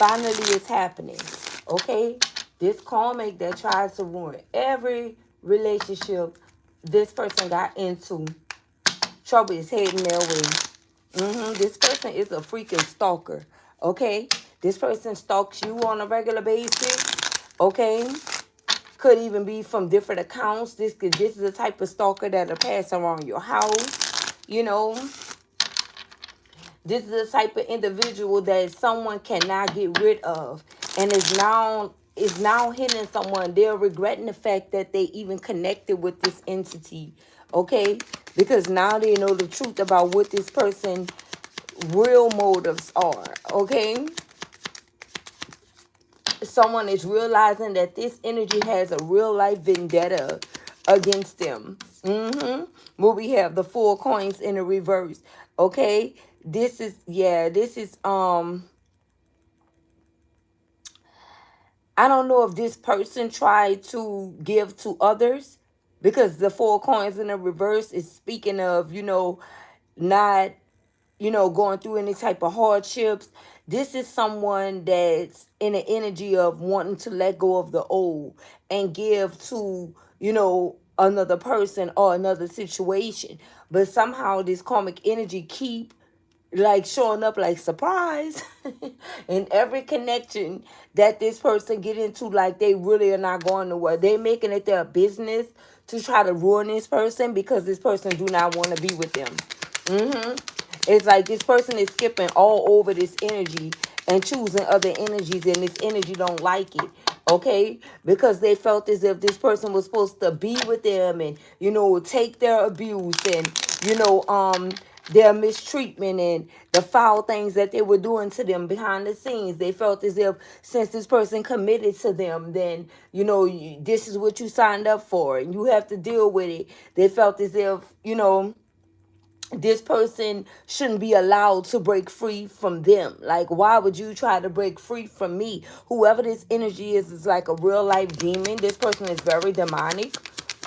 finally it's happening. Okay? This karmic that tries to ruin every relationship this person got into, trouble is heading their way. This person is a freaking stalker. Okay? This person stalks you on a regular basis. Okay? Could even be from different accounts. This is the type of stalker that'll pass around your house. You know, this is the type of individual that someone cannot get rid of, and is now hitting someone. They're regretting the fact that they even connected with this entity. Okay, because now they know the truth about what this person real motives are. Okay, someone is realizing that this energy has a real life vendetta against them. Where we have the 4 coins in the reverse. Okay, this is I don't know if this person tried to give to others, because the 4 coins in the reverse is speaking of, not, going through any type of hardships. This is someone that's in the energy of wanting to let go of the old and give to, another person or another situation. But somehow this karmic energy keep like showing up like surprise in every connection that this person get into. Like, they really are not going nowhere. They making it their business to try to ruin this person, because this person do not want to be with them. It's like this person is skipping all over this energy and choosing other energies, and this energy don't like it. Okay, because they felt as if this person was supposed to be with them and, take their abuse and, you know um their mistreatment and the foul things that they were doing to them behind the scenes. They felt as if since this person committed to them, then, this is what you signed up for and you have to deal with it. They felt as if, this person shouldn't be allowed to break free from them. Like, why would you try to break free from me? Whoever this energy is like a real life demon. This person is very demonic.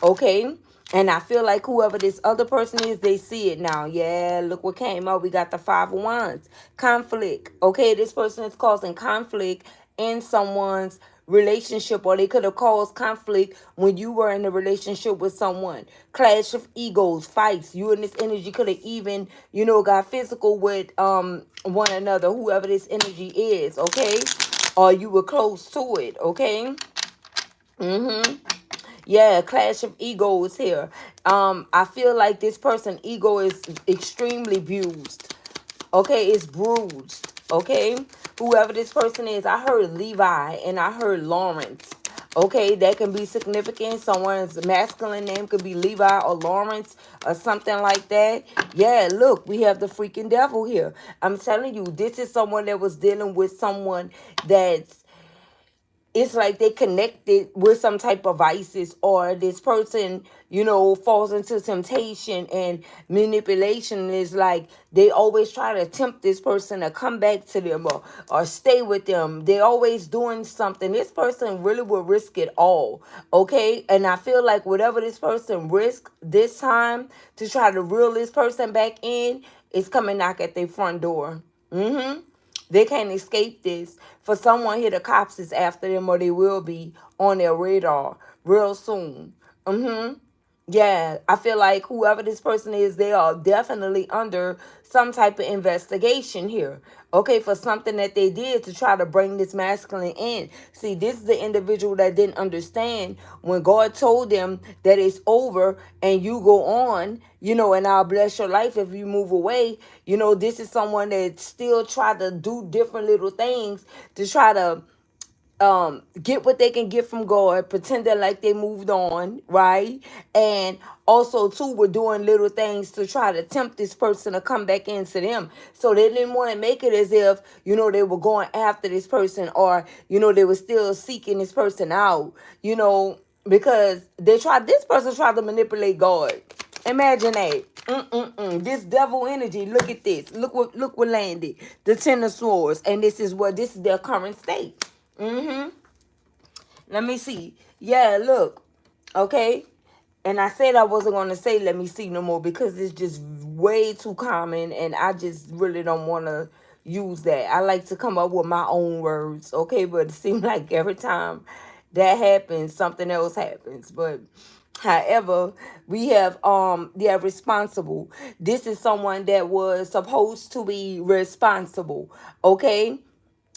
Okay, and I feel like whoever this other person is, they see it now. Yeah, look what came up. We got the 5 of Wands. Conflict. Okay, this person is causing conflict in someone's relationship, or they could have caused conflict when you were in a relationship with someone. Clash of egos, fights. You and this energy could have even, got physical with one another, whoever this energy is. Okay, or you were close to it. Okay. Yeah, clash of egos here. I feel like this person ego is extremely abused. Okay, it's bruised. Okay, whoever this person is, I heard Levi and I heard Lawrence. Okay, that can be significant. Someone's masculine name could be Levi or Lawrence or something like that. Yeah, look, we have the freaking devil here. I'm telling you, this is someone that was dealing with someone that's, it's like they connected with some type of vices, or this person, falls into temptation and manipulation. Is like they always try to tempt this person to come back to them, or stay with them. They always doing something. This person really will risk it all. Okay, and I feel like whatever this person risk this time to try to reel this person back in is coming knock at their front door. They can't escape this. For someone here, the cops is after them, or they will be on their radar real soon. Yeah, I feel like whoever this person is, they are definitely under some type of investigation here. Okay, for something that they did to try to bring this masculine in. See, this is the individual that didn't understand when God told them that it's over and you go on, and I'll bless your life if you move away. This is someone that still try to do different little things to try to get what they can get from God, pretending like they moved on, right? And also too, we're doing little things to try to tempt this person to come back into them. So they didn't want to make it as if, they were going after this person, or, they were still seeking this person out, because this person tried to manipulate God. Imagine that. This devil energy. Look at this. Look what landed. The 10 of Swords. And this is their current state. Let me see. Yeah, look. Okay. And I said I wasn't going to say let me see no more, because it's just way too common, and I just really don't want to, use that. I like to come up with my own words, okay? But it seems like every time that happens, something else happens. But however, we have responsible. This is someone that was supposed to be responsible, okay?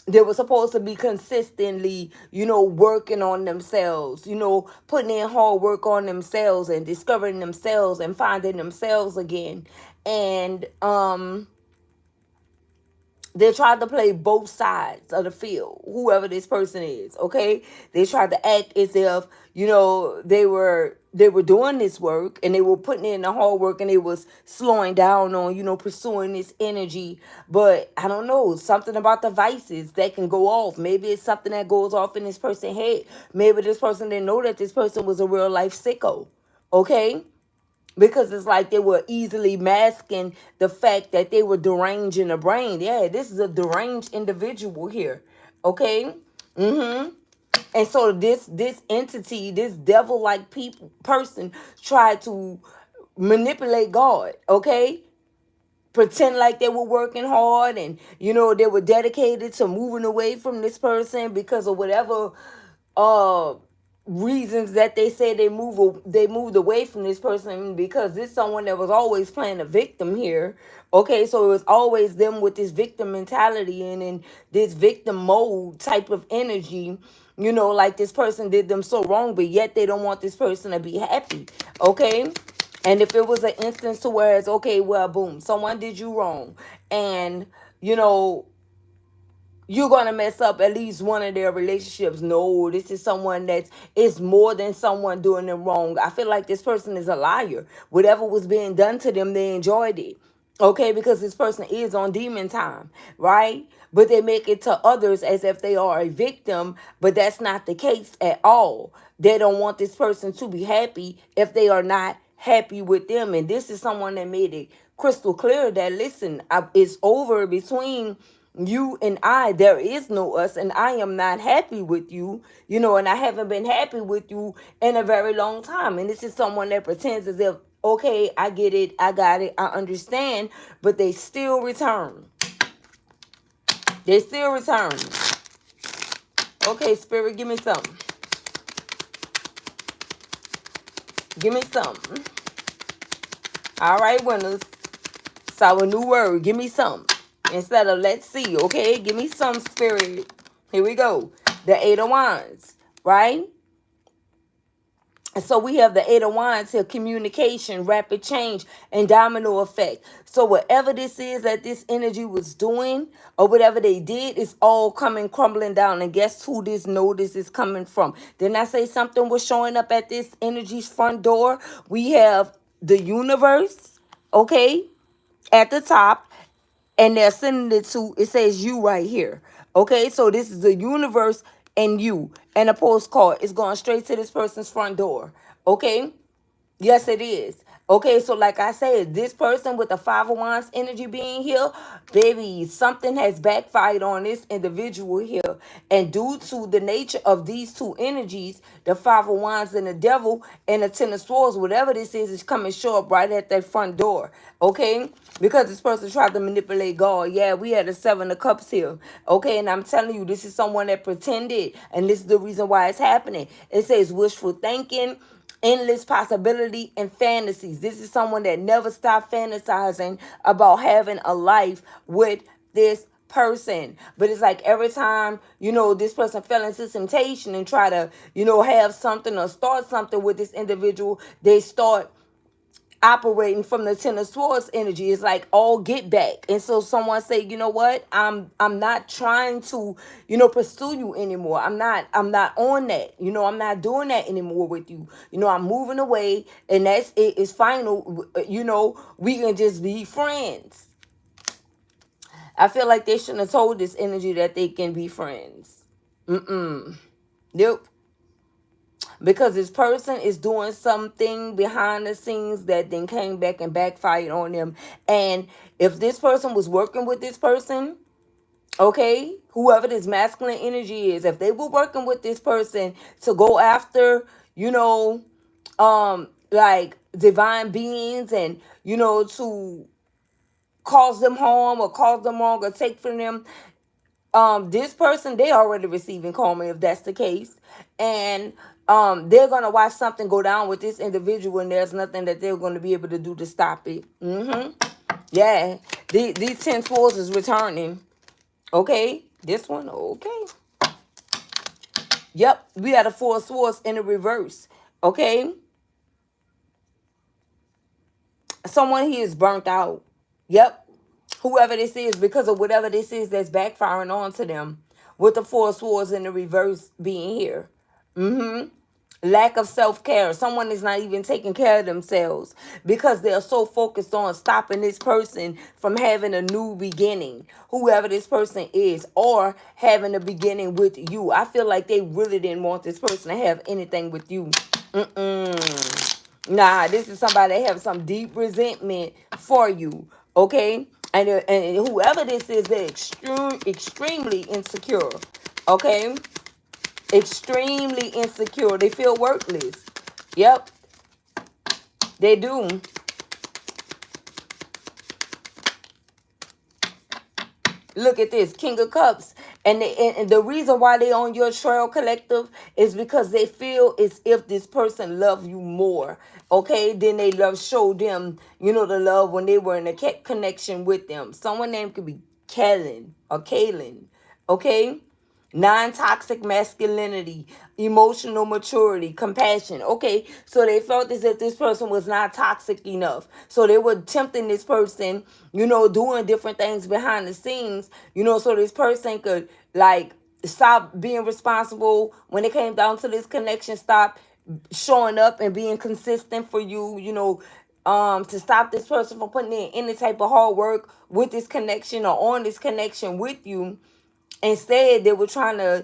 They were supposed to be consistently, working on themselves, putting in hard work on themselves and discovering themselves and finding themselves again. And they tried to play both sides of the field, whoever this person is, okay? They tried to act as if, they were doing this work and they were putting in the hard work and they was slowing down on, pursuing this energy. But I don't know, something about the vices that can go off. Maybe it's something that goes off in this person's head. Maybe this person didn't know that this person was a real life sicko, okay? Because it's like they were easily masking the fact that they were deranging the brain. Yeah, this is a deranged individual here. Okay? Mm-hmm. And so this entity, this devil-like person tried to manipulate God. Okay? Pretend like they were working hard and they were dedicated to moving away from this person because of whatever uh reasons that they say they moved away from this person, because this someone that was always playing a victim here. Okay, so it was always them with this victim mentality and in this victim mode type of energy, like this person did them so wrong, but yet they don't want this person to be happy. Okay. And if it was an instance to where it's okay, well, boom, someone did you wrong, and you know you're gonna mess up at least one of their relationships. No, this is someone that is more than someone doing them wrong. I feel like this person is a liar. Whatever was being done to them, they enjoyed it. Okay, because this person is on demon time, right? But they make it to others as if they are a victim, but that's not the case at all. They don't want this person to be happy if they are not happy with them. And this is someone that made it crystal clear that, listen, it's over between you and I. There is no us, and I am not happy with you, and I haven't been happy with you in a very long time. And this is someone that pretends as if, okay, I get it, I got it, I understand, but they still return. They still return. Okay, Spirit, give me something. Give me something. All right, winners. So a new word. Give me some. Instead of let's see, okay? Give me some, Spirit. Here we go. The Eight of Wands, right? And so we have the Eight of Wands here: communication, rapid change, and domino effect. So whatever this is that this energy was doing, or whatever they did, is all coming crumbling down. And guess who this notice is coming from? Didn't I say something was showing up at this energy's front door? We have the universe, okay, at the top, and they're sending it to, it says you right here. Okay, so this is the universe and you, and a postcard is going straight to this person's front door. Okay, yes, it is. Okay, so like I said, this person with the Five of Wands energy being here, baby, something has backfired on this individual here. And due to the nature of these two energies, the Five of Wands and the Devil and the Ten of Swords, whatever this is coming show up right at that front door. Okay, because this person tried to manipulate God. Yeah, we had the Seven of Cups here. Okay, and I'm telling you, this is someone that pretended, and this is the reason why it's happening. It says wishful thinking, endless possibility, and fantasies. This is someone that never stopped fantasizing about having a life with this person. But it's like every time, this person fell into temptation and try to, have something or start something with this individual, they start operating from the Ten of Swords energy. Is like all get back. And so someone say, you know what, I'm not trying to pursue you anymore. I'm not on that. I'm not doing that anymore with you. I'm moving away, and that's it. It's final. We can just be friends. I feel like they shouldn't have told this energy that they can be friends. Nope. Because this person is doing something behind the scenes that then came back and backfired on them. And if this person was working with this person, okay, whoever this masculine energy is, if they were working with this person to go after, like divine beings, and to cause them harm or cause them wrong or take from them, this person, they already receiving karma if that's the case. And they're gonna watch something go down with this individual, and there's nothing that they're gonna be able to do to stop it. Yeah, these 10 swords is returning. Okay, this one, okay. Yep, we got a 4 swords in the reverse. Okay, someone here is burnt out. Yep, whoever this is, because of whatever this is that's backfiring onto them, with the 4 swords in the reverse being here. Lack of self-care. Someone is not even taking care of themselves because they're so focused on stopping this person from having a new beginning, whoever this person is, or having a beginning with you. I feel like they really didn't want this person to have anything with you. Nah, this is somebody that have some deep resentment for you. Okay, and whoever this is, they're extremely insecure. Okay, extremely insecure. They feel worthless. Yep, they do. Look at this, King of Cups. And the reason why they on your trail, collective, is because they feel as if this person love you more, okay, then they show them, the love when they were in a connection with them. Someone name could be Kellen or Kaylin, okay? Non-toxic masculinity, emotional maturity, compassion. Okay, so they felt as if this person was not toxic enough. So they were tempting this person, doing different things behind the scenes, so this person could like stop being responsible when it came down to this connection, stop showing up and being consistent for you, to stop this person from putting in any type of hard work with this connection or on this connection with you. Instead, they were trying to,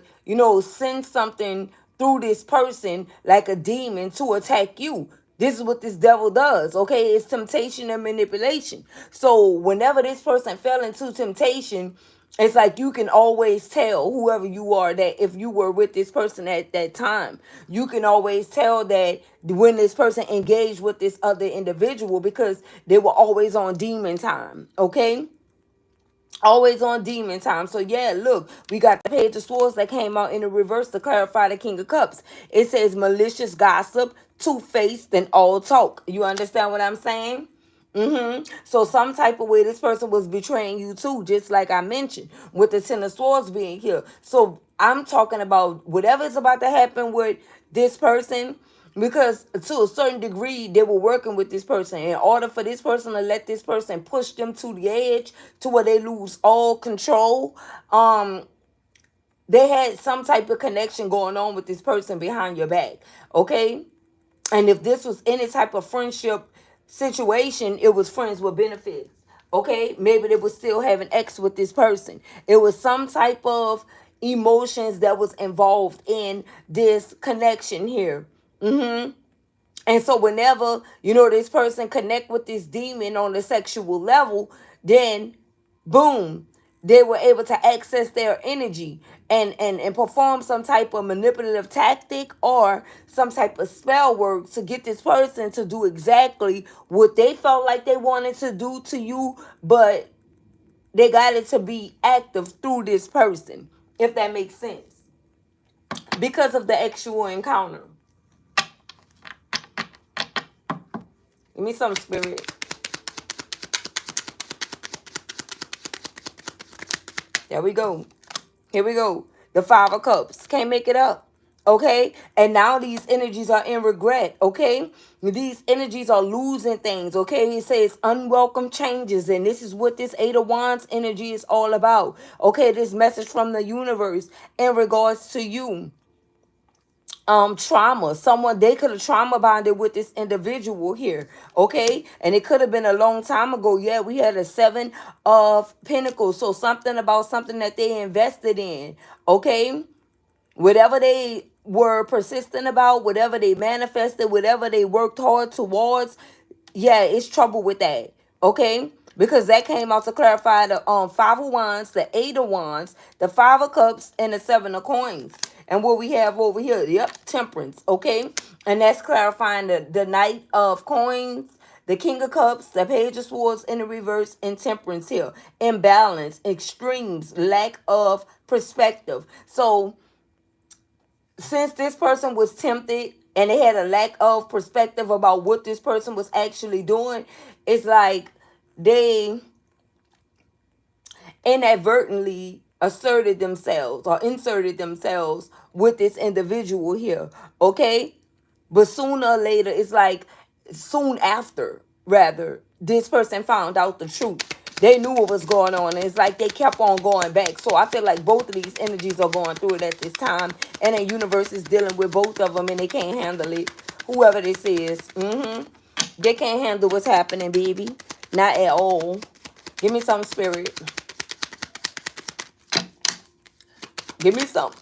send something through this person like a demon to attack you. This is what this devil does, okay? It's temptation and manipulation. So whenever this person fell into temptation, it's like you can always tell, whoever you are, that if you were with this person at that time, you can always tell that when this person engaged with this other individual, because they were always on demon time, okay? Always on demon time. So yeah, look, we got the Page of Swords that came out in the reverse to clarify the King of Cups. It says malicious gossip, two-faced, and all talk. You understand what I'm saying? So some type of way this person was betraying you too, just like I mentioned, with the Ten of Swords being here. So I'm talking about whatever is about to happen with this person, because to a certain degree they were working with this person in order for this person to let this person push them to the edge to where they lose all control. They had some type of connection going on with this person behind your back, okay? And if this was any type of friendship situation, it was friends with benefits, okay? Maybe they would still have an ex with this person. It was some type of emotions that was involved in this connection here. And so whenever, this person connect with this demon on the sexual level, then boom, they were able to access their energy and perform some type of manipulative tactic or some type of spell work to get this person to do exactly what they felt like they wanted to do to you, but they got it to be active through this person, if that makes sense, because of the actual encounter. Give me some, spirit. There we go. Here we go. The Five of Cups. Can't make it up. Okay? And now these energies are in regret. Okay? These energies are losing things. Okay? It says unwelcome changes. And this is what this Eight of Wands energy is all about. Okay? This message from the universe in regards to you. Trauma. Someone, they could have trauma bonded with this individual here, okay? And it could have been a long time ago. Yeah, we had a Seven of Pentacles. So something about something that they invested in, okay? Whatever they were persistent about, whatever they manifested, whatever they worked hard towards, yeah, it's trouble with that, okay? Because that came out to clarify the Five of Wands, the Eight of Wands, the Five of Cups, and the Seven of Coins. And what we have over here, yep, Temperance, okay? And that's clarifying the Knight of Coins, The King of Cups, the Page of Swords in the reverse, and Temperance here. Imbalance, extremes, lack of perspective. So since this person was tempted and they had a lack of perspective about what this person was actually doing, it's like they inadvertently asserted themselves or inserted themselves with this individual here. Okay? But sooner or later, it's like soon after, rather, this person found out the truth. They knew what was going on. And it's like they kept on going back. So I feel like both of these energies are going through it at this time. And the universe is dealing with both of them and they can't handle it. Whoever this is. They can't handle what's happening, baby. Not at all. Give me some, spirit. Give me some.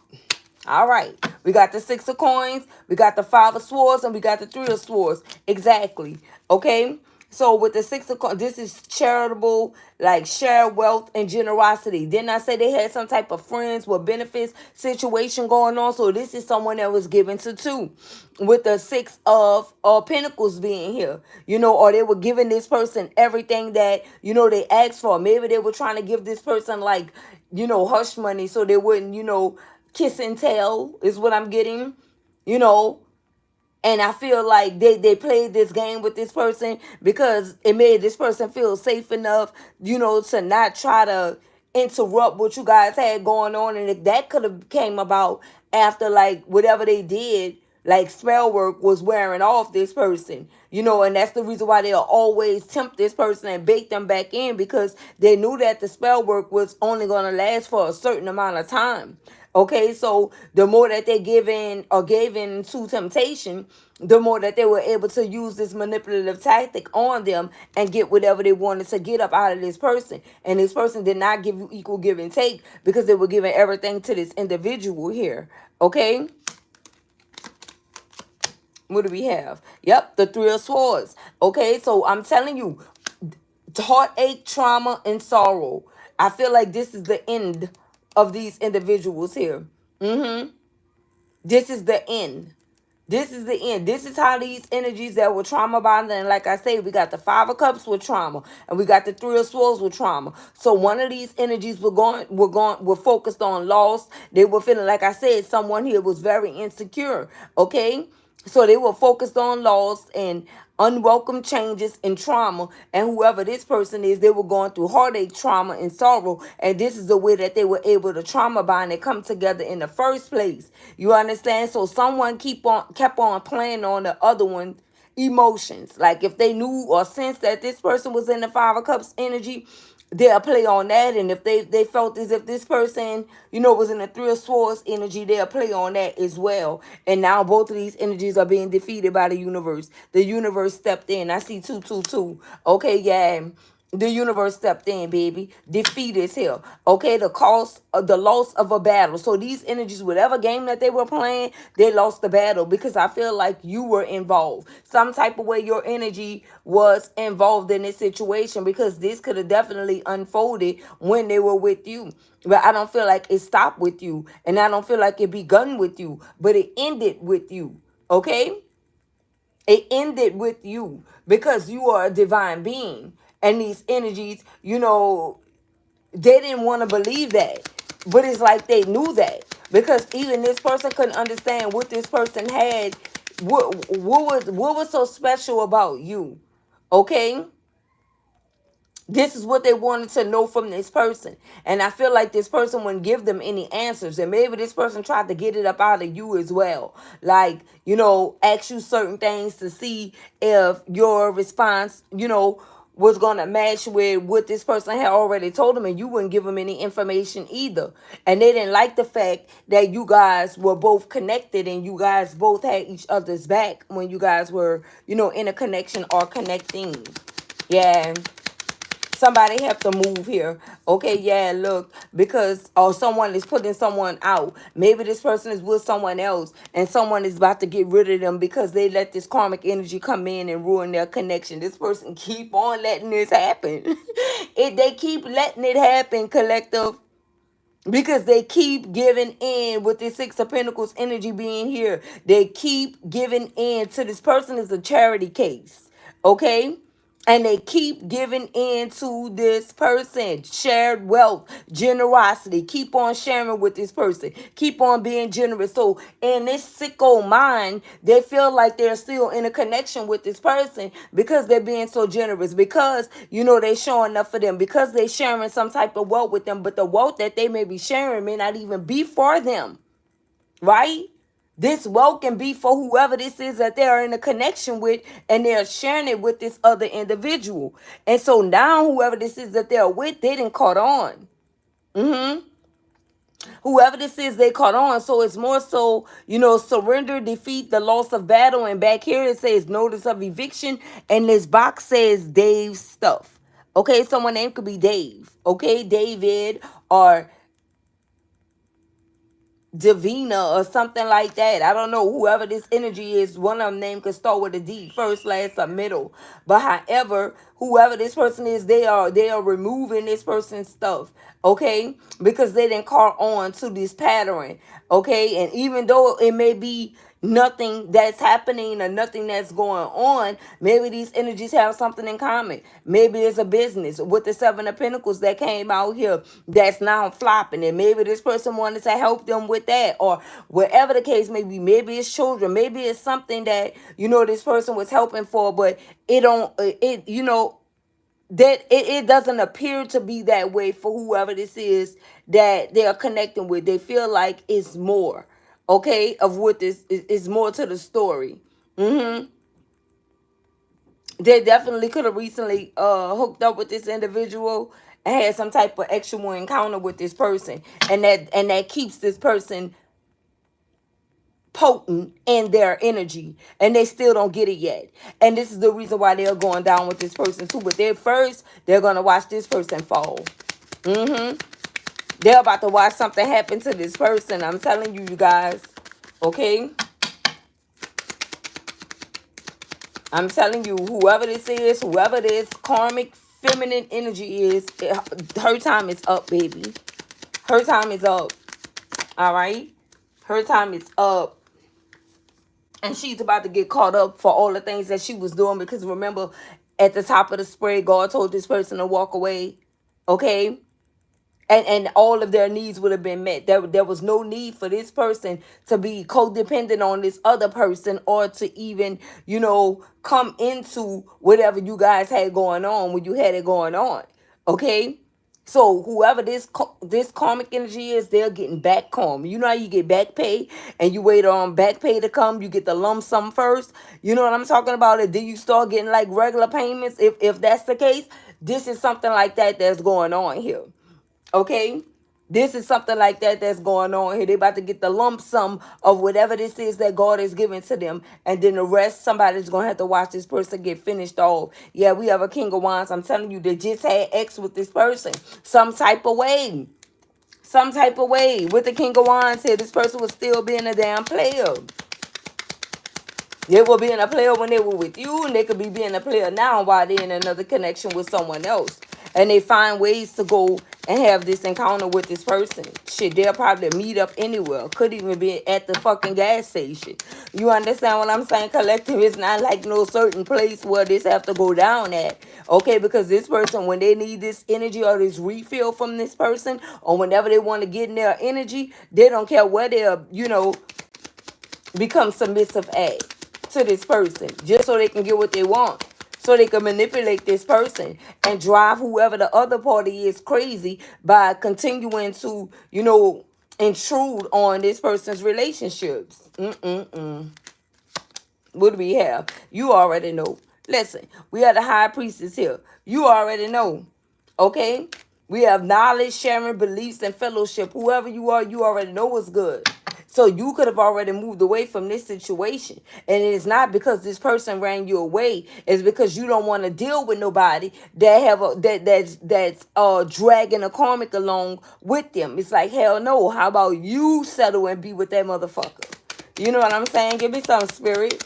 All right. We got the Six of Coins. We got the Five of Swords. And we got the Three of Swords. Exactly. Okay. So with the Six of Coins, this is charitable, like share wealth and generosity. Didn't I say they had some type of friends with benefits situation going on? So this is someone that was given to two. With the Six of Pentacles being here, you know, or they were giving this person everything that, you know, they asked for. Maybe they were trying to give this person like, you know, hush money so they wouldn't, you know, kiss and tell is what I'm getting, you know. And I feel like they played this game with this person because it made this person feel safe enough, you know, to not try to interrupt what you guys had going on. And if that could have came about after like whatever they did, like spell work was wearing off this person, you know, and that's the reason why they'll always tempt this person and bait them back in because they knew that the spell work was only going to last for a certain amount of time. Okay, so the more that they give in or gave in to temptation, the more that they were able to use this manipulative tactic on them and get whatever they wanted to get up out of this person. And this person did not give you equal give and take because they were giving everything to this individual here. Okay? What do we have? Yep, the Three of Swords. Okay, so I'm telling you, heartache, trauma, and sorrow. I feel like this is the end of these individuals here. This is the end. This is the end. This is how these energies that were trauma bonded. And like I say, we got the Five of Cups with trauma. And we got the Three of Swords with trauma. So one of these energies were focused on loss. They were feeling, like I said, someone here was very insecure. Okay? So they were focused on loss and unwelcome changes and trauma. And whoever this person is, they were going through heartache, trauma, and sorrow. And this is the way that they were able to trauma bond and come together in the first place. You understand? So someone kept on playing on the other one emotions. Like if they knew or sensed that this person was in the Five of Cups energy, they'll play on that. And if they felt as if this person, you know, was in the Three of Swords energy, they'll play on that as well. And now both of these energies are being defeated by the universe. The universe stepped in. I see 222. Okay, yeah. The universe stepped in, baby. Defeat is here. Okay, the loss of a battle. So these energies, whatever game that they were playing, they lost the battle because I feel like you were involved. Some type of way your energy was involved in this situation because this could have definitely unfolded when they were with you. But I don't feel like it stopped with you. And I don't feel like it begun with you. But it ended with you. Okay? It ended with you because you are a divine being. And these energies, you know, they didn't want to believe that. But it's like they knew that. Because even this person couldn't understand what this person had. What was so special about you? Okay? This is what they wanted to know from this person. And I feel like this person wouldn't give them any answers. And maybe this person tried to get it up out of you as well. Like, you know, ask you certain things to see if your response, you know, was going to match with what this person had already told them. And you wouldn't give them any information either. And they didn't like the fact that you guys were both connected and you guys both had each other's back when you guys were, you know, in a connection or connecting. Yeah. Somebody have to move here. Okay, yeah, look, because someone is putting someone out. Maybe this person is with someone else and someone is about to get rid of them because they let this karmic energy come in and ruin their connection. This person keep on letting this happen. They keep letting it happen, collective. Because they keep giving in with this Six of Pentacles energy being here. They keep giving in to this person is a charity case. Okay? And they keep giving in to this person. Shared wealth, generosity. Keep on sharing with this person. Keep on being generous. So in this sicko mind, they feel like they're still in a connection with this person because they're being so generous. Because, they're showing up for them. Because they're sharing some type of wealth with them. But the wealth that they may be sharing may not even be for them. Right? This wealth can be for whoever this is that they are in a connection with, and they're sharing it with this other individual. And so now whoever this is that they're with, they didn't caught on. Whoever this is, they caught on. So it's more so, surrender, defeat, the loss of battle. And back here it says notice of eviction. And this box says Dave's stuff. Okay, someone name could be Dave. Okay, David or Davina or something like that. I don't know. Whoever this energy is, one of them name could start with a D, first, last, or middle. But however, whoever this person is, they are removing this person's stuff. Okay, because they didn't caught on to this pattern. Okay, and even though it may be nothing that's happening or nothing that's going on, maybe these energies have something in common. Maybe it's a business with the Seven of Pentacles that came out here that's now flopping, and maybe this person wanted to help them with that, or whatever the case may be. Maybe it's children, maybe it's something that this person was helping for, but it don't it that it doesn't appear to be that way for whoever this is that they are connecting with. They feel like it's more, okay, of what this is more to the story. They definitely could have recently hooked up with this individual and had some type of actual encounter with this person, and that keeps this person potent in their energy, and they still don't get it yet. And this is the reason why they're going down with this person too. But they're gonna watch this person fall. They're about to watch something happen to this person. I'm telling you, you guys. Okay, I'm telling you, whoever this is, whoever this karmic feminine energy is, her time is up, baby. Her time is up. All right, her time is up. And she's about to get caught up for all the things that she was doing. Because remember, at the top of the spread, God told this person to walk away. Okay? And all of their needs would have been met. There was no need for this person to be codependent on this other person, or to even, come into whatever you guys had going on when you had it going on. Okay? So whoever this karmic energy is, they're getting back calm. You know how you get back pay and you wait on back pay to come, you get the lump sum first. You know what I'm talking about? And then you start getting like regular payments. If that's the case, this is something like that that's going on here. Okay? This is something like that that's going on here. They about to get the lump sum of whatever this is that God is giving to them. And then the rest, somebody's going to have to watch this person get finished off. Yeah, we have a King of Wands. I'm telling you, they just had X with this person. Some type of way. Some type of way. With the King of Wands here, this person was still being a damn player. They were being a player when they were with you, and they could be being a player now while they're in another connection with someone else. And they find ways to go and have this encounter with this person. Shit, they'll probably meet up anywhere. Could even be at the fucking gas station. You understand what I'm saying? Collective is not like no certain place where this have to go down at. Okay, because this person, when they need this energy or this refill from this person, or whenever they want to get in their energy, they don't care where they're, become submissive at to this person, just so they can get what they want, so they can manipulate this person and drive whoever the other party is crazy by continuing to intrude on this person's relationships. What do we have? You already know. Listen, we have the high priestess here. You already know. Okay, we have knowledge, sharing, beliefs, and fellowship. Whoever you are, you already know what's good. So you could have already moved away from this situation. And it is not because this person ran you away. It's because you don't want to deal with nobody that have that's dragging a karmic along with them. It's like, hell no. How about you settle and be with that motherfucker? You know what I'm saying? Give me some, spirit.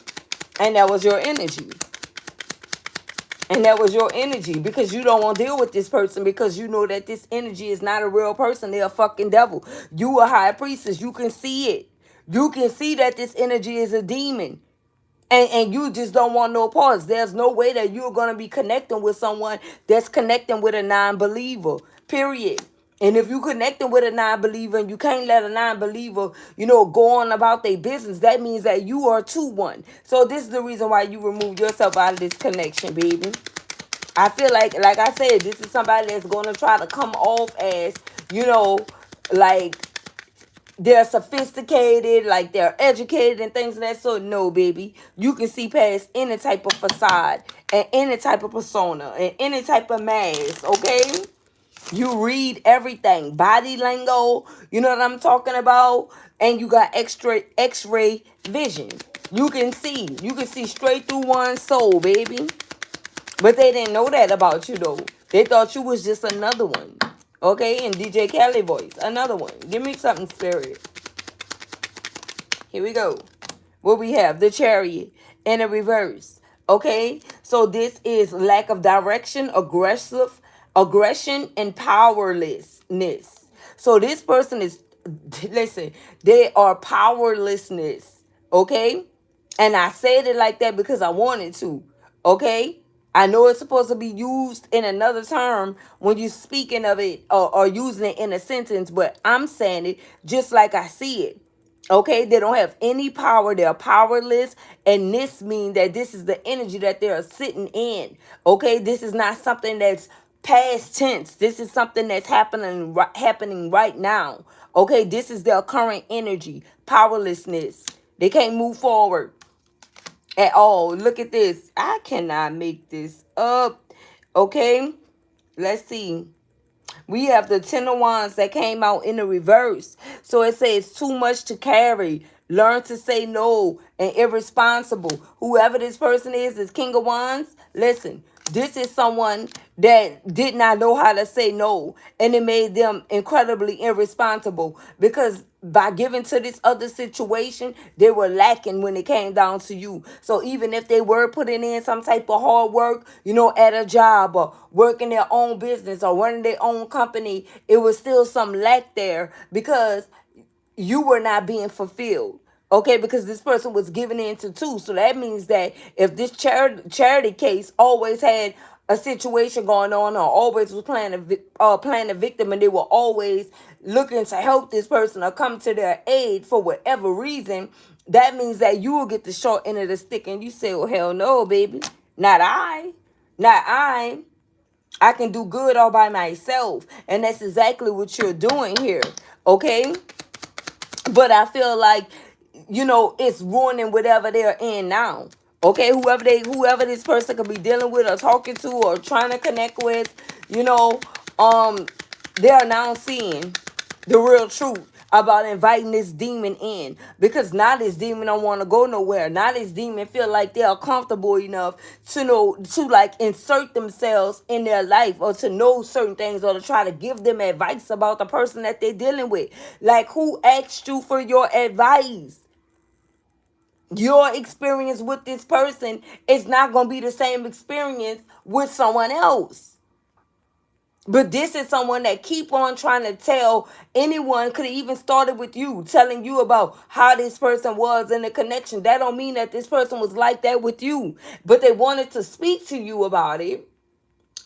And that was your energy. And that was your energy, because you don't want to deal with this person, because you know that this energy is not a real person. They're a fucking devil. You a high priestess. You can see it. You can see that this energy is a demon. and you just don't want no parts. There's no way that you're going to be connecting with someone that's connecting with a non-believer, period. And if you connecting with a non-believer and you can't let a non-believer, go on about their business, that means that you are too one. So this is the reason why you remove yourself out of this connection, baby. I feel like I said, this is somebody that's going to try to come off as, like they're sophisticated, like they're educated and things of that sort. No, baby. You can see past any type of facade and any type of persona and any type of mask, okay? You read everything. Body lingo, you know what I'm talking about? And you got x-ray vision. You can see. You can see straight through one's soul, baby. But they didn't know that about you, though. They thought you was just another one. Okay? In DJ Kelly voice. Another one. Give me something, spirit. Here we go. What we have? The Chariot in a reverse. Okay? So this is lack of direction, aggression, and powerlessness. So this person is, listen, they are powerlessness. Okay? And I said it like that because I wanted to. Okay? I know it's supposed to be used in another term when you're speaking of it or using it in a sentence, but I'm saying it just like I see it. Okay, they don't have any power. They're powerless. And this means that this is the energy that they're sitting in. Okay, this is not something that's past tense. This is something that's happening right now. Okay, this is their current energy, powerlessness. They can't move forward at all. Look at this. I cannot make this up. Okay, let's see. We have the Ten of Wands that came out in the reverse. So it says too much to carry. Learn to say no and irresponsible. Whoever this person is King of Wands. Listen, this is someone that did not know how to say no. And it made them incredibly irresponsible. Because by giving to this other situation, they were lacking when it came down to you. So even if they were putting in some type of hard work, at a job or working their own business or running their own company, it was still some lack there because you were not being fulfilled. Okay, because this person was giving in to two. So that means that if this charity case always had a situation going on or always was playing a victim, and they were always looking to help this person or come to their aid for whatever reason, that means that you will get the short end of the stick. And you say, well, hell no, baby. Not I. Not I. I can do good all by myself. And that's exactly what you're doing here. Okay? But I feel like, it's ruining whatever they're in now. Okay, whoever this person could be dealing with or talking to or trying to connect with, they are now seeing the real truth about inviting this demon in, because now this demon don't want to go nowhere. Now this demon feel like they are comfortable enough to like insert themselves in their life or to know certain things or to try to give them advice about the person that they're dealing with. Like, who asked you for your advice? Your experience with this person is not going to be the same experience with someone else. But this is someone that keep on trying to tell anyone, could have even started with you, telling you about how this person was in the connection. That don't mean that this person was like that with you. But they wanted to speak to you about it,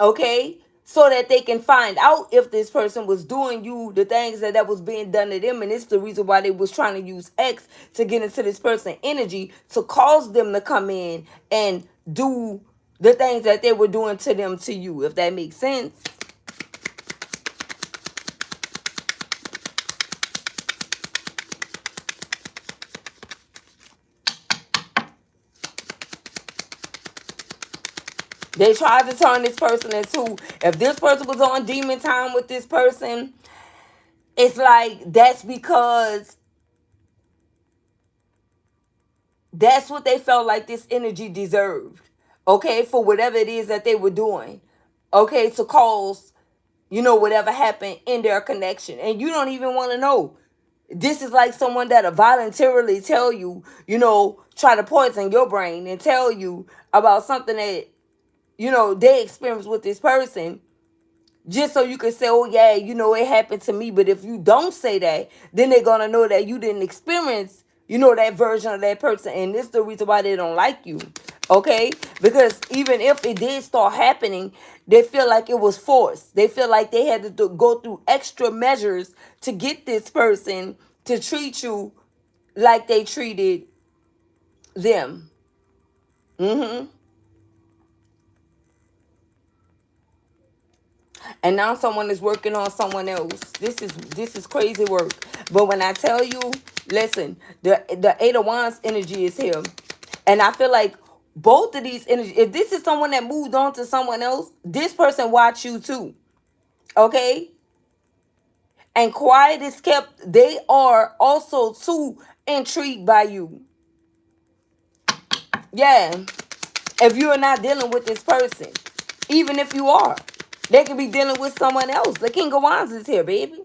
okay? So that they can find out if this person was doing you the things that was being done to them. And it's the reason why they was trying to use X to get into this person's energy to cause them to come in and do the things that they were doing to them to you, if that makes sense. They tried to turn this person into, if this person was on demon time with this person, it's like that's because that's what they felt like this energy deserved. Okay, for whatever it is that they were doing. Okay, to cause, whatever happened in their connection. And you don't even want to know. This is like someone that'll voluntarily tell you, try to poison your brain and tell you about something that they experienced with this person, just so you can say, oh yeah, it happened to me. But if you don't say that, then they're gonna know that you didn't experience that version of that person. And this is the reason why they don't like you. Okay? Because even if it did start happening, they feel like it was forced. They feel like they had to go through extra measures to get this person to treat you like they treated them. Mm-hmm. And now someone is working on someone else. This is crazy work. But when I tell you, listen, the Eight of Wands energy is here. And I feel like both of these energies, if this is someone that moved on to someone else, this person watch you too. Okay? And quiet is kept. They are also too intrigued by you. Yeah. If you are not dealing with this person, even if you are, they could be dealing with someone else. The King of Wands is here, baby.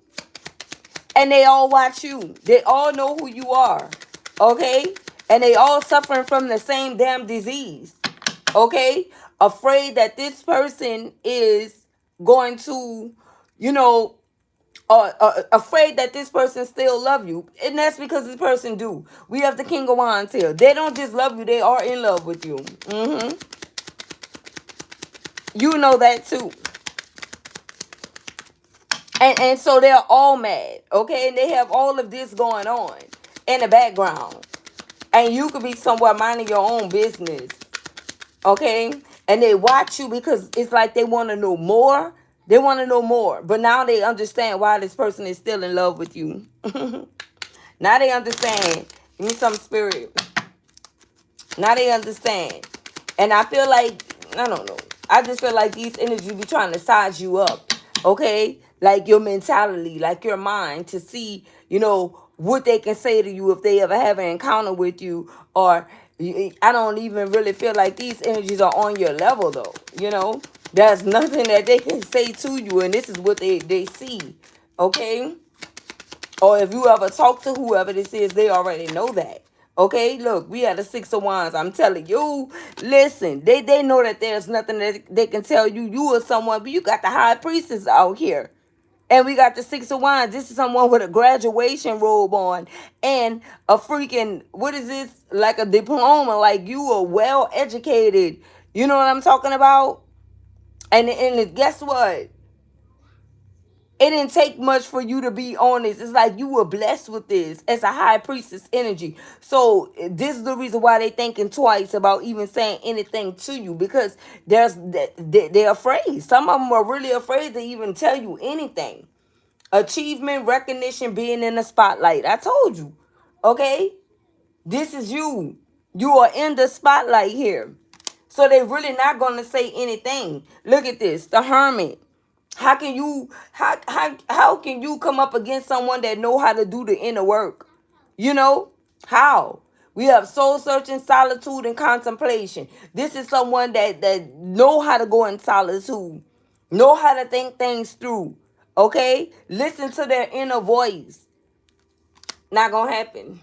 And they all watch you. They all know who you are. Okay? And they all suffering from the same damn disease. Okay? Afraid that this person is going to, you know, afraid that this person still love you. And that's because this person do. We have the King of Wands here. They don't just love you. They are in love with you. Mm-hmm. You know that too. And so they're all mad, okay? And they have all of this going on in the background. And you could be somewhere minding your own business, okay? And they watch you because it's like they want to know more. They want to know more. But now they understand why this person is still in love with you. Now they understand. Give me some spirit. Now they understand. And I feel like, I don't know. I just feel like these energies be trying to size you up. Okay? Like your mentality, like your mind, to see, what they can say to you if they ever have an encounter with you. Or I don't even really feel like these energies are on your level though. There's nothing that they can say to you, and this is what they see. Okay? Or if you ever talk to whoever this is, they already know that. Okay, look, we had a Six of Wands. I'm telling you, listen, they know that there's nothing that they can tell you. You are someone, but you got the High Priestess out here. And we got the Six of Wands. This is someone with a graduation robe on and a freaking, what is this? Like a diploma. Like you are well educated. You know what I'm talking about? And guess what? It didn't take much for you to be on this. It's like you were blessed with this. It's a High Priestess energy. So this is the reason why they thinking twice about even saying anything to you, because they're afraid. Some of them are really afraid to even tell you anything. Achievement, recognition, being in the spotlight. I told you. Okay? This is you. You are in the spotlight here. So they really not going to say anything. Look at this. The Hermit. How can you come up against someone that know how to do the inner work? How? We have soul searching, solitude, and contemplation. This is someone that know how to go in solitude, know how to think things through. Okay? Listen to their inner voice. Not gonna happen.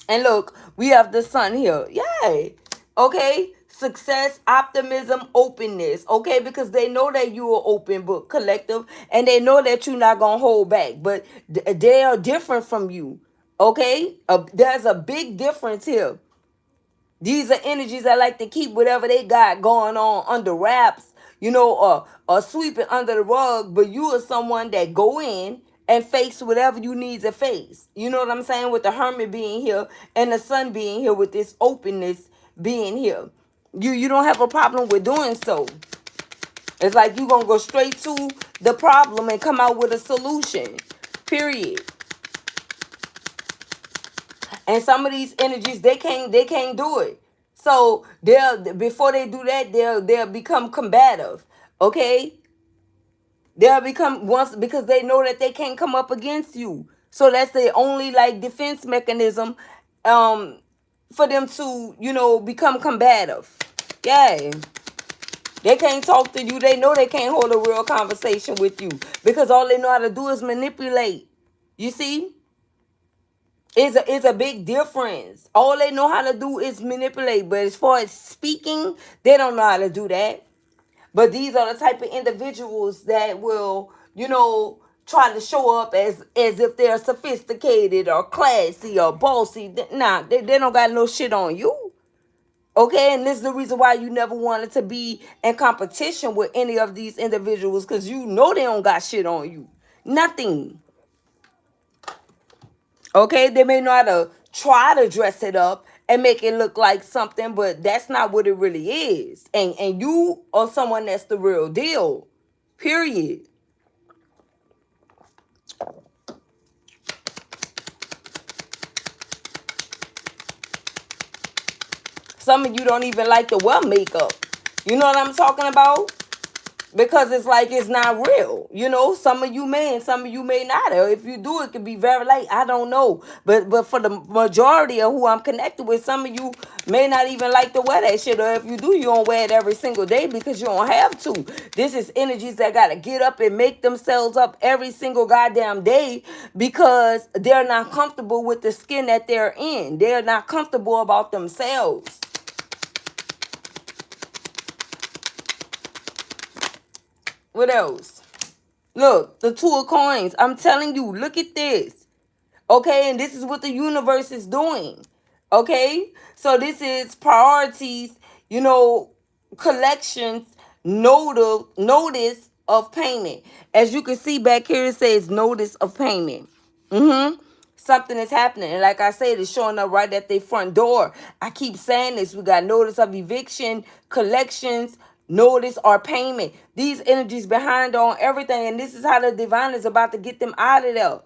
And look, we have the Sun here. Yay. Okay? Success, optimism, openness. Okay? Because they know that you are open book collective. And they know that you're not going to hold back. But they are different from you. Okay? There's a big difference here. These are energies that like to keep whatever they got going on under wraps, or sweep it under the rug. But you are someone that go in and face whatever you need to face. You know what I'm saying? With the Hermit being here and the Sun being here, with this openness being here. You don't have a problem with doing so. It's like you're going to go straight to the problem and come out with a solution. Period. And some of these energies, they can't do it. So before they do that, they'll become combative. Okay? They'll become once, because they know that they can't come up against you. So that's the only defense mechanism for them to, become combative. Yeah. They can't talk to you. They know they can't hold a real conversation with you, because all they know how to do is manipulate. You see? It's a big difference. All they know how to do is manipulate. But as far as speaking, they don't know how to do that. But these are the type of individuals that will, try to show up as if they're sophisticated or classy or bossy. Nah, they don't got no shit on you. Okay, and this is the reason why you never wanted to be in competition with any of these individuals, because you know they don't got shit on you. Nothing. Okay, they may know how to try to dress it up and make it look like something, but that's not what it really is. And you are someone that's the real deal. Period. Some of you don't even like to wear makeup. You know what I'm talking about? Because it's like it's not real. You know, some of you may and some of you may not. Or if you do, it could be very late. I don't know. But for the majority of who I'm connected with, some of you may not even like to wear that shit. Or if you do, you don't wear it every single day because you don't have to. This is energies that got to get up and make themselves up every single goddamn day because they're not comfortable with the skin that they're in. They're not comfortable about themselves. What else? Look, the Two of Coins. I'm telling you, look at this. Okay, and this is what the universe is doing. Okay, so this is priorities, collections, notice of payment. As you can see back here, it says notice of payment. Something is happening. And like I said, it's showing up right at their front door. I keep saying this. We got notice of eviction, collections, notice or payment. These energies behind on everything. And this is how the divine is about to get them out of there.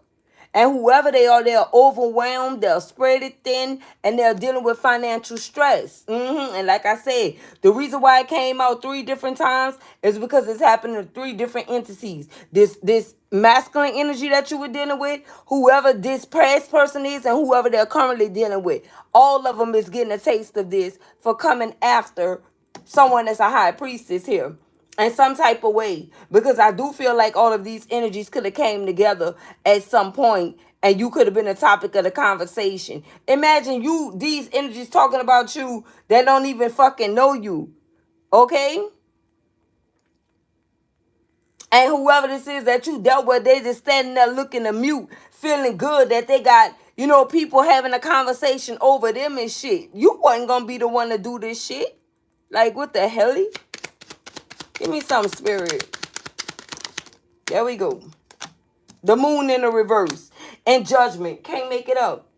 And whoever they are, they're overwhelmed, they're spread it thin, and they're dealing with financial stress. And like I said, the reason why it came out 3 different times is because it's happening to 3 different entities. This masculine energy that you were dealing with, whoever this past person is, and whoever they're currently dealing with, all of them is getting a taste of this for coming after someone that's a high priestess here. In some type of way, because I do feel like all of these energies could have came together at some point and you could have been a topic of the conversation. Imagine these energies talking about you that don't even fucking know you. Okay? And whoever this is that you dealt with, they just standing there looking to mute, feeling good that they got, people having a conversation over them and shit. You wasn't gonna be the one to do this shit. Like, what the hell? Give me some, spirit. There we go. The moon in the reverse. And judgment. Can't make it up.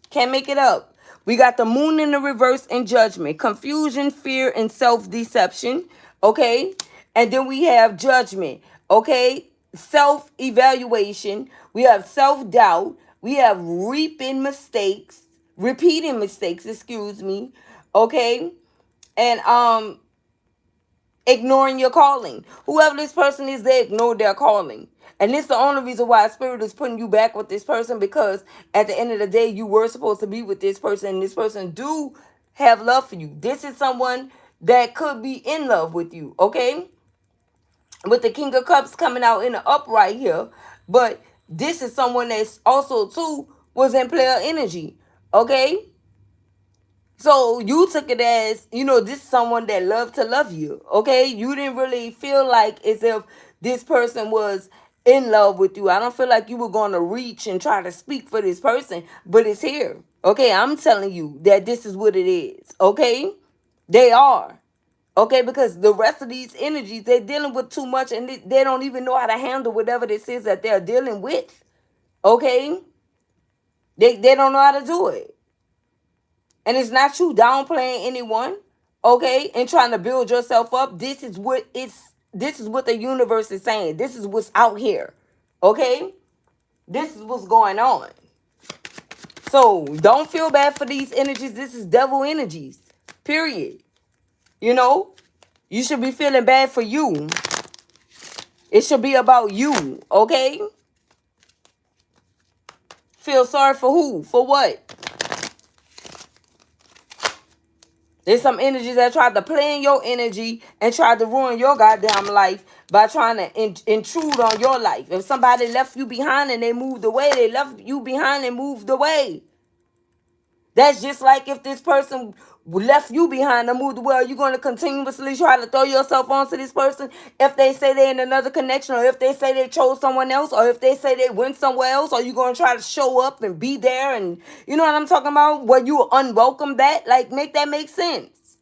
Can't make it up. We got the moon in the reverse and judgment. Confusion, fear, and self-deception. Okay? And then we have judgment. Okay? Self-evaluation. We have self-doubt. We have repeating mistakes, excuse me. Okay? And ignoring your calling. Whoever this person is, they ignore their calling. And this is the only reason why Spirit is putting you back with this person, because at the end of the day, you were supposed to be with this person, and this person do have love for you. This is someone that could be in love with you, okay? With the King of Cups coming out in the upright here, but this is someone that's also, too, was in player energy, okay? So you took it as, this is someone that loved to love you, okay? You didn't really feel like as if this person was in love with you. I don't feel like you were going to reach and try to speak for this person, but it's here, okay? I'm telling you that this is what it is, okay? They are, okay? Because the rest of these energies, they're dealing with too much, and they don't even know how to handle whatever this is that they're dealing with, okay? They don't know how to do it. And it's not you downplaying anyone, okay, and trying to build yourself up. This is what the universe is saying. This is what's out here, okay? This is what's going on. So don't feel bad for these energies. This is devil energies, period. You should be feeling bad for you. It should be about you, okay? Feel sorry for who? For what? There's some energies that tried to play in your energy and tried to ruin your goddamn life by trying to intrude on your life. If somebody left you behind and they moved away, they left you behind and moved away. That's just like if this person left you behind and moved away, are you going to continuously try to throw yourself onto this person if they say they're in another connection, or if they say they chose someone else, or if they say they went somewhere else? Are you going to try to show up and be there? And you know what I'm talking about? Where you unwelcome that? Like, make that make sense.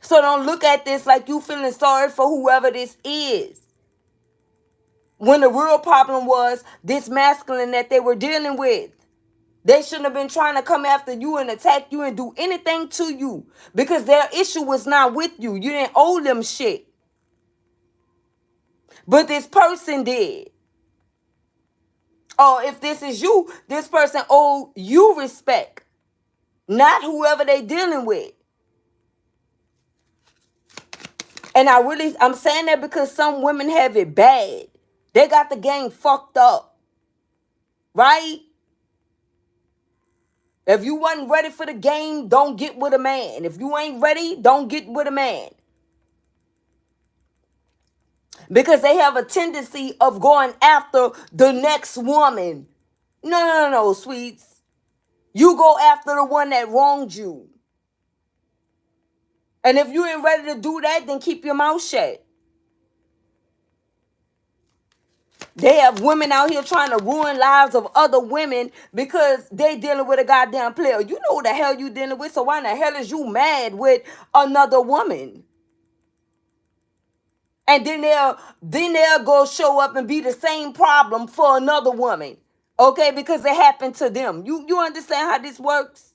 So don't look at this like you feeling sorry for whoever this is, when the real problem was this masculine that they were dealing with. They shouldn't have been trying to come after you and attack you and do anything to you, because their issue was not with you. You didn't owe them shit. But this person did. Or if this is you, this person owed you respect, not whoever they dealing with. And I'm saying that because some women have it bad. They got the game fucked up. Right? If you wasn't ready for the game, don't get with a man. If you ain't ready, don't get with a man. Because they have a tendency of going after the next woman. No, sweets. You go after the one that wronged you. And if you ain't ready to do that, then keep your mouth shut. They have women out here trying to ruin lives of other women because they dealing with a goddamn player. You know who the hell you dealing with, so why in the hell is you mad with another woman? And then they'll go show up and be the same problem for another woman. Okay, because it happened to them. You understand how this works?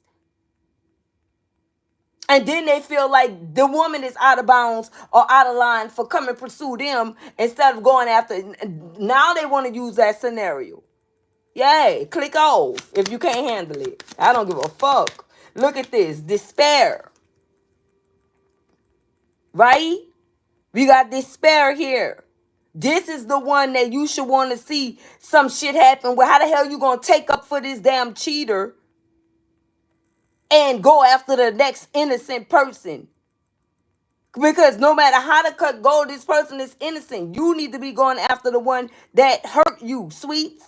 And then they feel like the woman is out of bounds or out of line for coming to pursue them instead of going after. Now they want to use that scenario. Yay, click off if you can't handle it. I don't give a fuck. Look at this. Despair. Right? We got despair here. This is the one that you should want to see some shit happen. Well, how the hell you going to take up for this damn cheater and go after the next innocent person? Because no matter how the cut go, this person is innocent. You need to be going after the one that hurt you, sweets.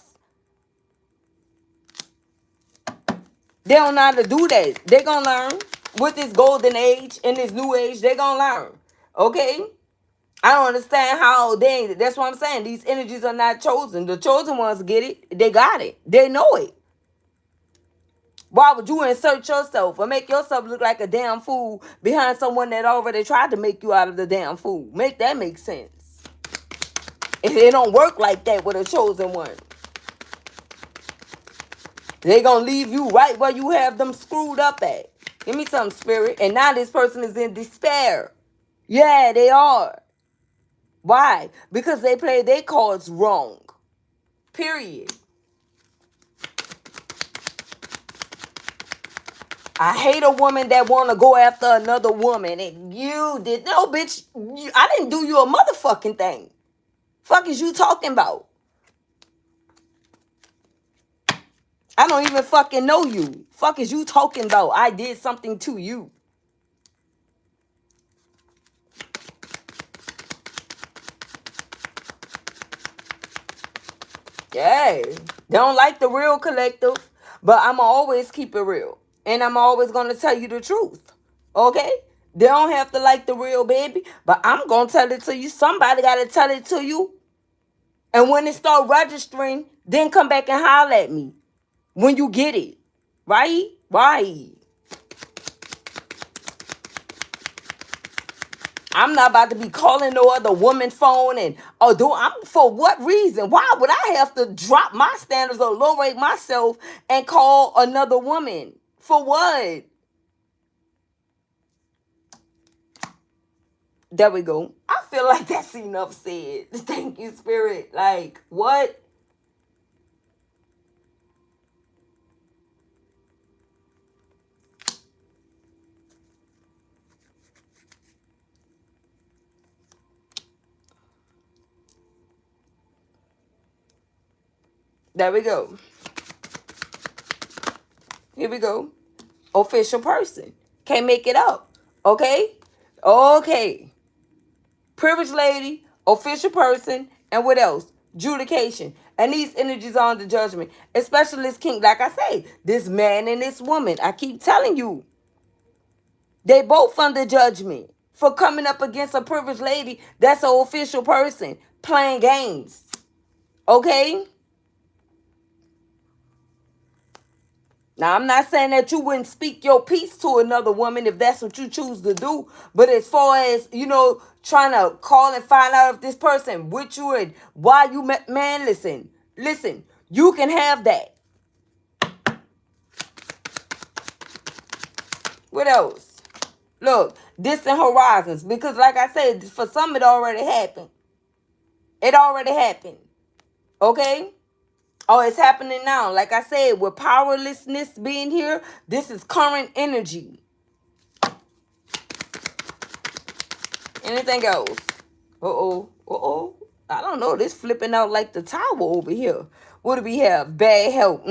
They don't know how to do that. They're going to learn. With this golden age and this new age, they're going to learn. Okay? I don't understand how that's what I'm saying. These energies are not chosen. The chosen ones get it. They got it. They know it. Why would you insert yourself or make yourself look like a damn fool behind someone that already tried to make you out of the damn fool? Make that make sense. It don't work like that with a chosen one. They gonna leave you right where you have them screwed up at. Give me some, spirit. And now this person is in despair. Yeah, they are. Why? Because they played their cards wrong. Period. I hate a woman that want to go after another woman. And you did. No, bitch. I didn't do you a motherfucking thing. Fuck is you talking about? I don't even fucking know you. Fuck is you talking about? I did something to you. Yeah. They don't like the real collective, but I'ma always keep it real. And I'm always gonna tell you the truth. Okay? They don't have to like the real, baby, but I'm gonna tell it to you. Somebody gotta tell it to you. And when it start registering, then come back and holler at me when you get it. Right? Right. I'm not about to be calling no other woman phone and for what reason? Why would I have to drop my standards or lower myself and call another woman? For what? There we go. I feel like that's enough said. Thank you, spirit. Like, what? There we go. Here we go. Official person. Can't make it up. Okay? Okay. Privileged lady, official person, and what else? Judication. And these energies are under judgment. Especially this king, like I say, this man and this woman. I keep telling you. They both under judgment for coming up against a privileged lady that's an official person playing games. Okay? Now, I'm not saying that you wouldn't speak your piece to another woman if that's what you choose to do. But as far as, trying to call and find out if this person with you and why you met, man, listen, you can have that. What else? Look, distant horizons. Because like I said, for some it already happened. It already happened. Okay? Oh, it's happening now. Like I said, with powerlessness being here, this is current energy. Anything else? I don't know. This flipping out like the tower over here. What do we have? Bad health.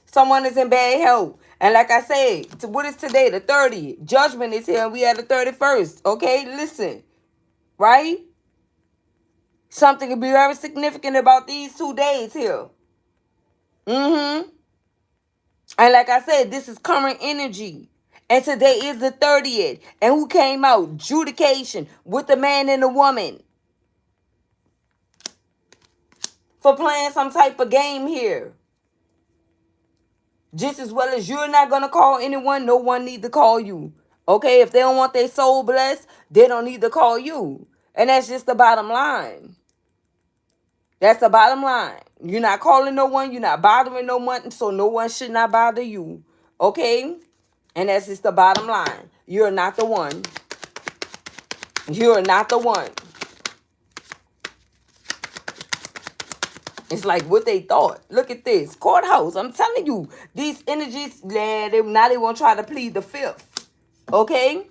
Someone is in bad health. And like I said, what is today? The 30th. Judgment is here. And we had the 31st. Okay, listen. Right? Something could be very significant about these 2 days here. And like I said, this is current energy. And today is the 30th. And who came out? Judication with the man and the woman. For playing some type of game here. Just as well as you're not going to call anyone, no one need to call you. Okay? If they don't want their soul blessed, they don't need to call you. And that's just the bottom line. That's the bottom line. You're not calling no one. You're not bothering no one. So no one should not bother you. Okay? And that's just the bottom line. You're not the one. You're not the one. It's like what they thought. Look at this. Courthouse. I'm telling you. These energies, now they want to try to plead the fifth. Okay?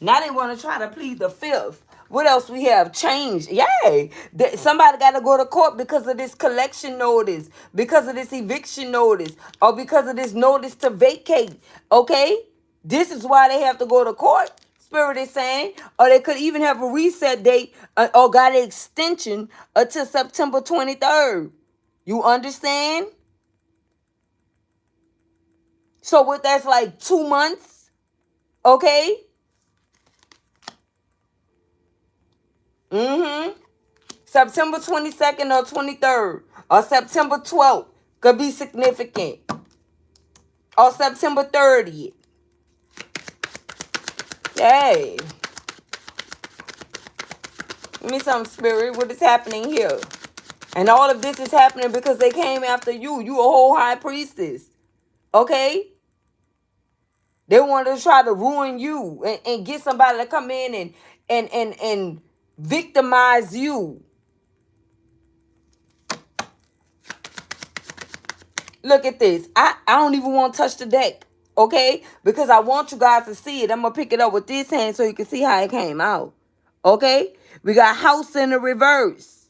Now they want to try to plead the fifth. What else we have? Change. Yay. Somebody got to go to court because of this collection notice, because of this eviction notice, or because of this notice to vacate. Okay? This is why they have to go to court. Spirit is saying, or they could even have a reset date or got an extension until September 23rd. You understand? So what, that's like 2 months. Okay? September 22nd or 23rd or September 12th could be significant. Or September 30th. Yay. Give me some, Spirit. What is happening here? And all of this is happening because they came after you. You a whole high priestess. Okay? They wanted to try to ruin you and get somebody to come in and victimize you. Look at this. I don't even want to touch the deck. Okay? Because I want you guys to see it. I'm going to pick it up with this hand so you can see how it came out. Okay? We got house in the reverse.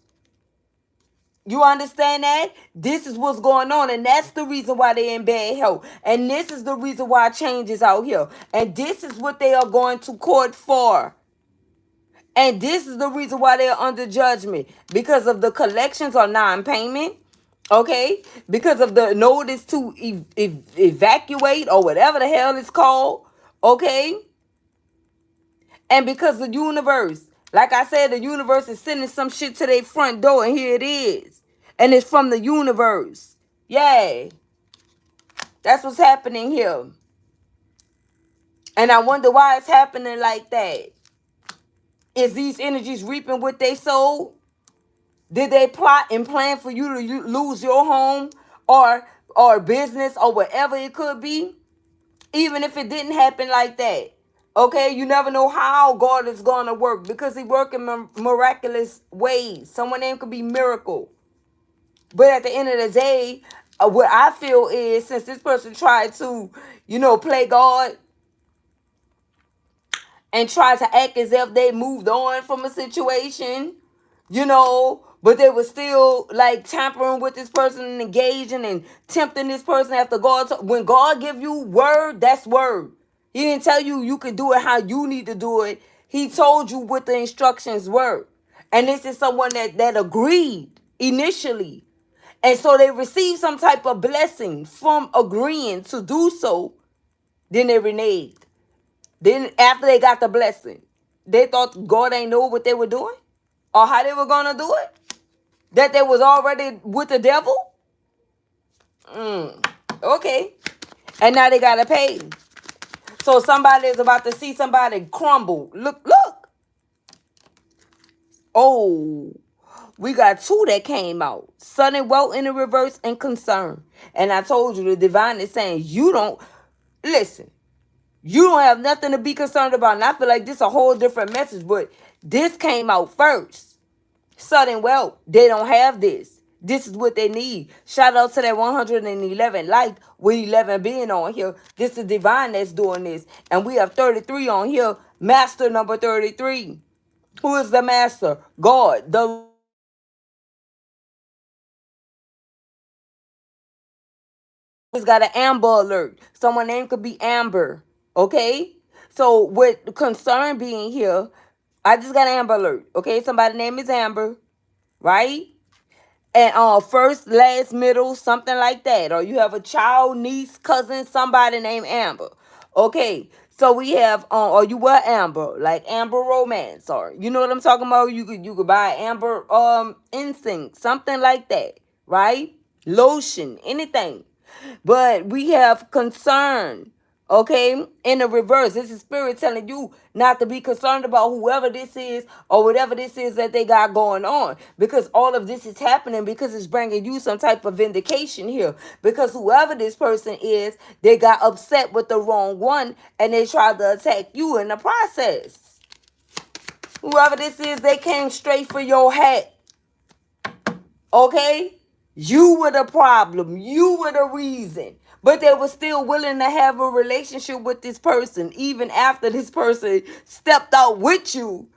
You understand that? This is what's going on. And that's the reason why they're in bad health. And this is the reason why change is out here. And this is what they are going to court for. And this is the reason why they're under judgment. Because of the collections or non-payment. Okay? Because of the notice to evacuate or whatever the hell it's called. Okay? And because the universe, like I said, the universe is sending some shit to their front door, and here it is. And it's from the universe. Yay. That's what's happening here. And I wonder why it's happening like that. Is these energies reaping what they sowed? Did they plot and plan for you to lose your home or business or whatever it could be? Even if it didn't happen like that. Okay, you never know how God is going to work because he works in miraculous ways. Someone's name could be Miracle. But at the end of the day, what I feel is since this person tried to, play God and try to act as if they moved on from a situation, but they were still like tampering with this person and engaging and tempting this person after God. When God give you word, that's word. He didn't tell you you could do it how you need to do it. He told you what the instructions were. And this is someone that agreed initially. And so they received some type of blessing from agreeing to do so. Then they reneged. Then after they got the blessing, they thought God ain't know what they were doing or how they were going to do it. That they was already with the devil. Okay. And now they got to pay. So somebody is about to see somebody crumble. Look. Oh, we got two that came out. Sudden wealth in the reverse and concern. And I told you the divine is saying you don't, listen, you don't have nothing to be concerned about. And I feel like this is a whole different message, but this came out first. Sudden wealth, they don't have this. This is what they need. Shout out to that 111 like with 11 being on here. This is divine that's doing this. And we have 33 on here. Master number 33. Who is the master? God. The has got an Amber alert. Someone name could be Amber. Okay? So with concern being here, I just got an Amber alert. Okay? Somebody's name is Amber. Right? And first, last, middle, something like that. Or you have a child, niece, cousin, somebody named Amber. Okay. So we have or you were Amber, like Amber Romance, or you know what I'm talking about? You could buy Amber Instinct, something like that, right? Lotion, anything. But we have concern, okay? In the reverse, this is spirit telling you not to be concerned about whoever this is or whatever this is that they got going on, because all of this is happening because it's bringing you some type of vindication here, because whoever this person is, they got upset with the wrong one and they tried to attack you in the process. Whoever this is, they came straight for your hat. Okay? You were the problem. You were the reason. But they were still willing to have a relationship with this person, even after this person stepped out with you.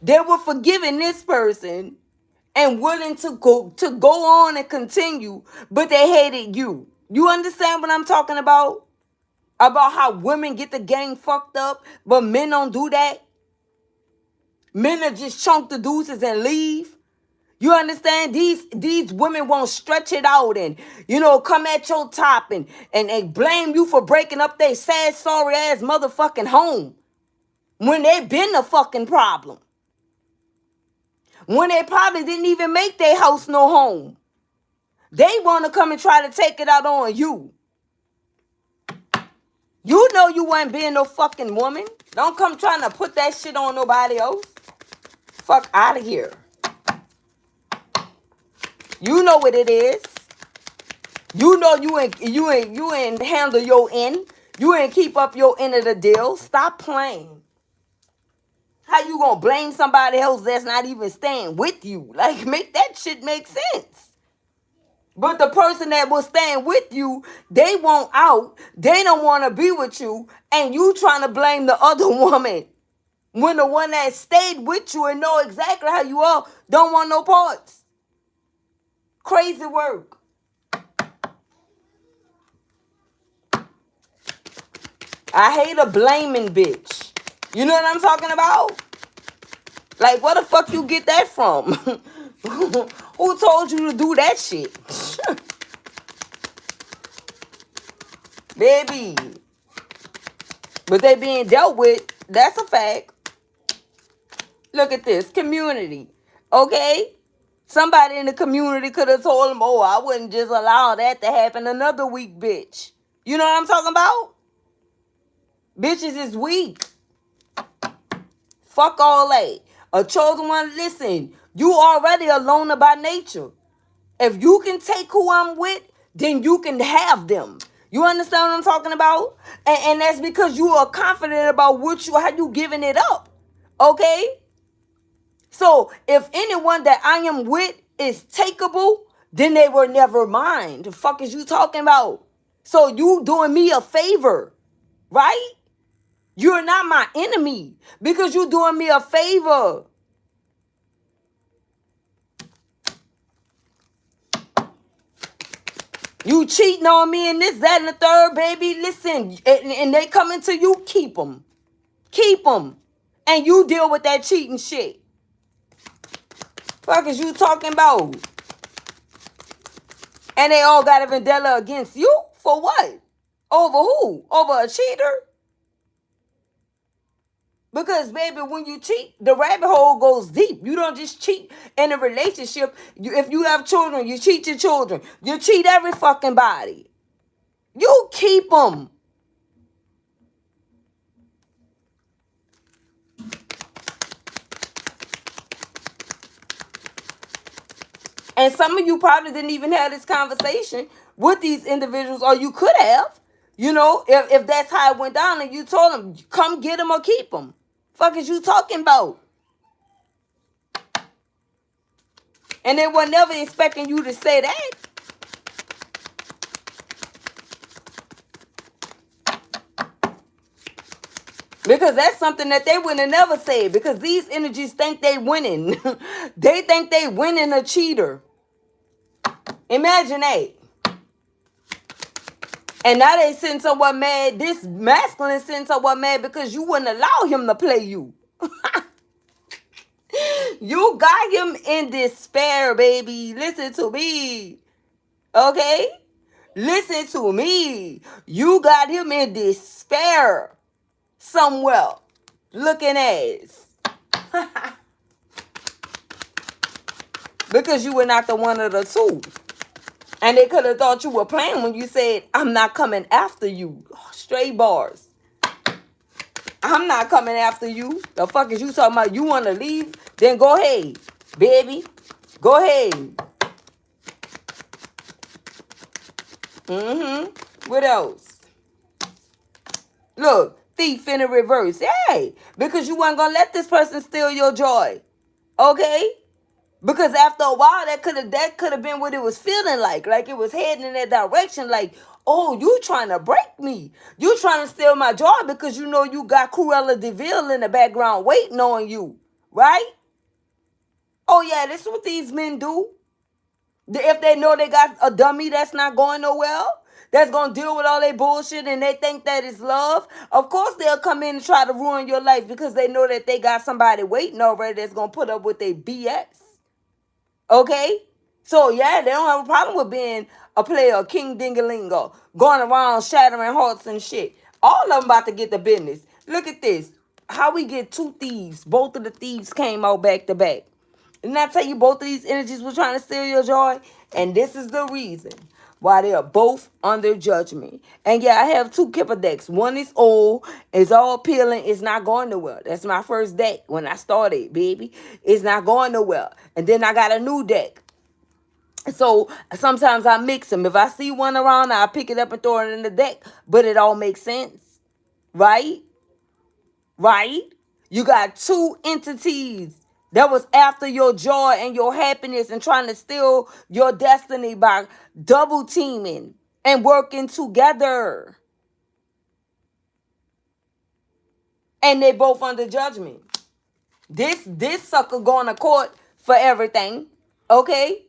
They were forgiving this person and willing to go on and continue, but they hated you. You understand what I'm talking about? About how women get the gang fucked up, but men don't do that. Men are just chunk the deuces and leave. You understand? These women won't stretch it out and, come at your top and blame you for breaking up their sad, sorry ass motherfucking home when they been the fucking problem. When they probably didn't even make their house no home. They want to come and try to take it out on you. You know you weren't being no fucking woman. Don't come trying to put that shit on nobody else. Fuck out of here. You know what it is. You know you ain't handle your end. You ain't keep up your end of the deal. Stop playing. How you gonna blame somebody else that's not even staying with you? Like, make that shit make sense. But the person that was staying with you, they want out. They don't want to be with you. And you trying to blame the other woman. When the one that stayed with you and know exactly how you are don't want no parts. Crazy work. I hate a blaming bitch. You know what I'm talking about? Like, where the fuck you get that from? Who told you to do that shit? Baby. But they being dealt with, that's a fact. Look at this. Community. Okay? Somebody in the community could have told them, oh, I wouldn't just allow that to happen. Another weak bitch. You know what I'm talking about? Bitches is weak. Fuck all that. A chosen one, listen, you already a loner by nature. If you can take who I'm with, then you can have them. You understand what I'm talking about? And that's because you are confident about how you giving it up. Okay? So if anyone that I am with is takeable, then they were never mine. The fuck is you talking about? So you doing me a favor, right? You're not my enemy because you're doing me a favor. You cheating on me and this, that, and the third, baby. Listen, and they coming to you, keep them. Keep them. And you deal with that cheating shit. Fuck is you talking about? And they all got a vendetta against you? For what? Over who? Over a cheater? Because, baby, when you cheat, the rabbit hole goes deep. You don't just cheat in a relationship. If you have children, you cheat your children. You cheat every fucking body. You keep them. And some of you probably didn't even have this conversation with these individuals, or you could have. You know, if that's how it went down and you told them, come get them or keep them. Fuck is you talking about? And they were never expecting you to say that. Because that's something that they would have never said. Because these energies think they winning. They think they winning a cheater. Imagine that. And now they sitting somewhat mad. This masculine sitting somewhat mad because you wouldn't allow him to play you. You got him in despair, baby. Listen to me. Okay? Listen to me. You got him in despair somewhere. Looking ass. Because you were not the one of the two. And they could have thought you were playing when you said, I'm not coming after you. Straight bars. I'm not coming after you. The fuck is you talking about? You want to leave? Then go ahead, baby. Go ahead. What else? Look, thief in the reverse. Hey, because you weren't going to let this person steal your joy. Okay? Because after a while, that could have been what it was feeling like. Like it was heading in that direction. Like, oh, you trying to break me. You trying to steal my joy because you know you got Cruella de Vil in the background waiting on you. Right? Oh, yeah, this is what these men do. If they know they got a dummy that's not going nowhere, that's going to deal with all their bullshit and they think that it's love, of course they'll come in and try to ruin your life because they know that they got somebody waiting already that's going to put up with their BS. Okay? So, yeah, they don't have a problem with being a player, king dingalingo, going around shattering hearts and shit. All of them about to get the business. Look at this. How we get two thieves. Both of the thieves came out back to back. Didn't I tell you both of these energies were trying to steal your joy? And this is the reason why they are both under judgment. And yeah, I have two Kipper decks. One is old, it's all peeling, it's not going nowhere. That's my first deck when I started, baby. It's not going nowhere. And then I got a new deck. So sometimes I mix them. If I see one around, I pick it up and throw it in the deck. But it all makes sense. Right? Right? You got two entities that was after your joy and your happiness and trying to steal your destiny by double teaming and working together. And they both under judgment. This sucker going to court for everything. Okay?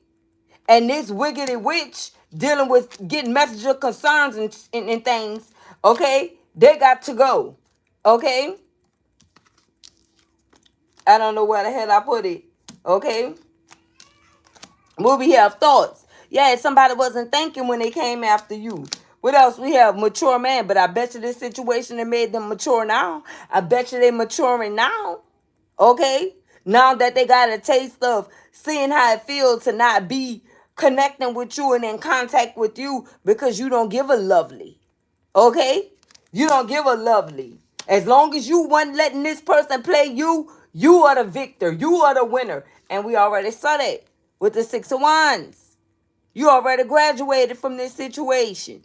And this wiggity witch dealing with getting messenger concerns and things. Okay? They got to go. Okay? I don't know where the hell I put it. Okay? Will we have thoughts? Yeah, somebody wasn't thinking when they came after you. What else? We have mature man, but I bet you this situation that made them mature now. I bet you they maturing now. Okay? Now that they got a taste of seeing how it feels to not be connecting with you and in contact with you because you don't give a lovely. Okay? You don't give a lovely. As long as you weren't letting this person play you, you are the victor. You are the winner. And we already saw that with the Six of Wands. You already graduated from this situation.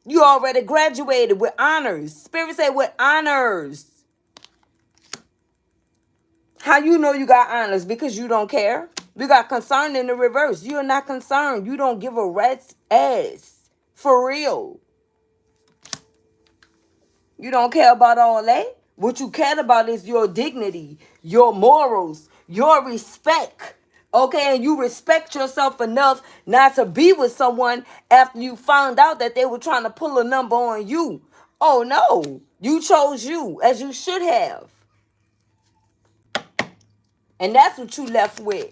You already graduated with honors. Spirit say with honors. How you know you got honors? Because you don't care. You got concern in the reverse. You're not concerned. You don't give a rat's ass. For real. You don't care about all that. What you care about is your dignity, your morals, your respect. Okay, and you respect yourself enough not to be with someone after you found out that they were trying to pull a number on you. Oh no, you chose you as you should have. And that's what you left with.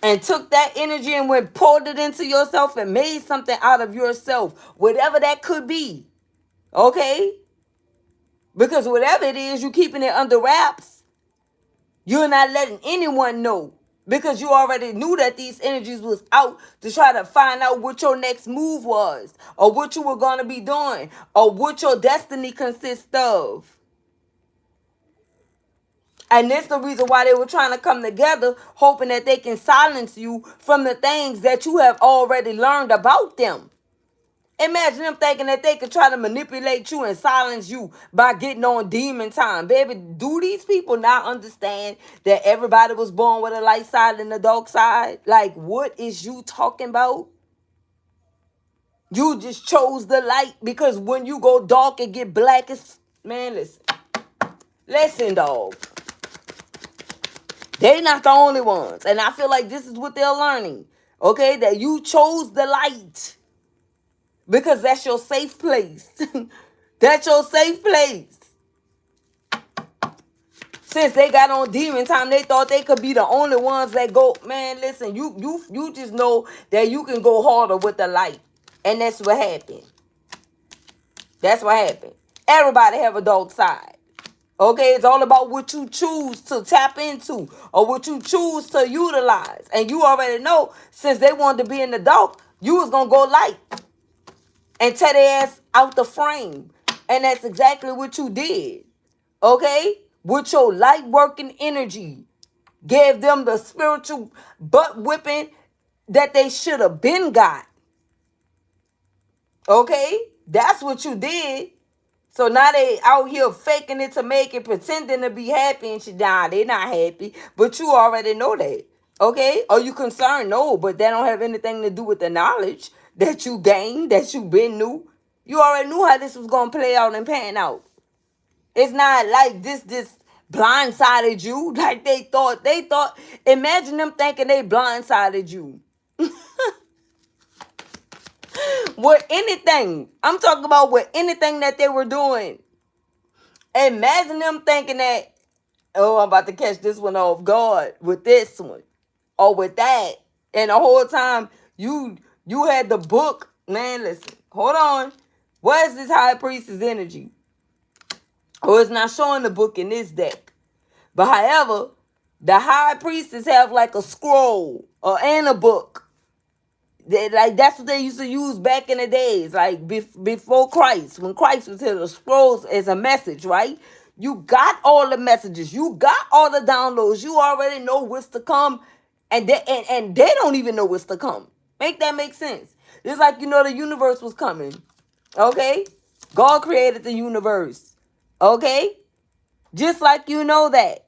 and took that energy and went poured it into yourself and made something out of yourself, whatever that could be. Okay? Because whatever it is, you keeping it under wraps. You're not letting anyone know. Because you already knew that these energies was out to try to find out what your next move was, or what you were going to be doing, or what your destiny consists of. And that's the reason why they were trying to come together, hoping that they can silence you from the things that you have already learned about them. Imagine them thinking that they could try to manipulate you and silence you by getting on demon time. Baby, do these people not understand that everybody was born with a light side and a dark side? Like, what is you talking about? You just chose the light because when you go dark and get black, it's... Man, listen. Listen, dog. They not the only ones. And I feel like this is what they're learning. Okay? That you chose the light. Because that's your safe place. That's your safe place. Since they got on demon time, they thought they could be the only ones that go. Man, listen, you just know that you can go harder with the light. And that's what happened. That's what happened. Everybody have a dark side. Okay, it's all about what you choose to tap into or what you choose to utilize. And you already know, since they wanted to be in the dark, you was going to go light and tear their ass out the frame. And that's exactly what you did. Okay? With your light working energy. Gave them the spiritual butt whipping that they should have been got. Okay? That's what you did. So now they out here faking it to make it, pretending to be happy and shit. Nah, they not happy. But you already know that. Okay? Are you concerned? No, but that don't have anything to do with the knowledge that you gained, that you been knew. You already knew how this was going to play out and pan out. It's not like this blindsided you like they thought. Imagine them thinking they blindsided you. With anything. I'm talking about with anything that they were doing. Imagine them thinking that, oh, I'm about to catch this one off guard with this one or with that. And the whole time you had the book. Man, listen, hold on. What is this high priestess energy? Oh, it's not showing the book in this deck. But however, the high priestess have like a scroll and a book. That's what they used to use back in the days, like before Christ. When Christ was here, the scrolls as a message, right? You got all the messages. You got all the downloads. You already know what's to come. And they don't even know what's to come. Make that make sense? It's like, the universe was coming. Okay? God created the universe. Okay? Just like you know that.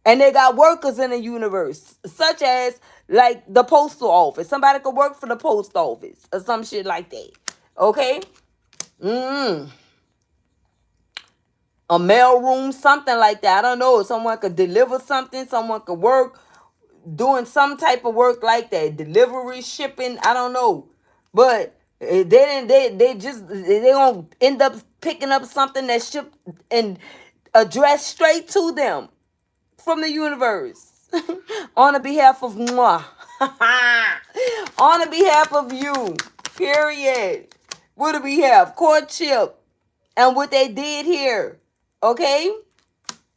And they got workers in the universe, such as like the postal office. Somebody could work for the post office or some shit like that. Okay? A mail room, something like that. I don't know. Someone could deliver something. Someone could work doing some type of work like that. Delivery, shipping, I don't know. But they gonna end up picking up something that's shipped and addressed straight to them from the universe. On the behalf of moi. On the behalf of you. Period. What do we have? Courtship. And what they did here. Okay?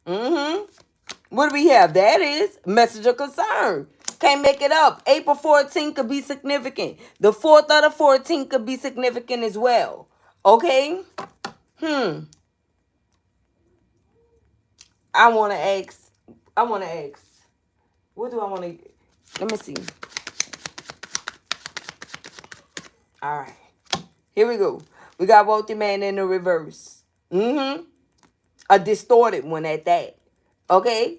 What do we have? That is message of concern. Can't make it up. April 14th could be significant. The 4th or the 14th could be significant as well. Okay? I want to ask. What do I want to... Let me see. All right. Here we go. We got wealthy man in the reverse. A distorted one at that. Okay?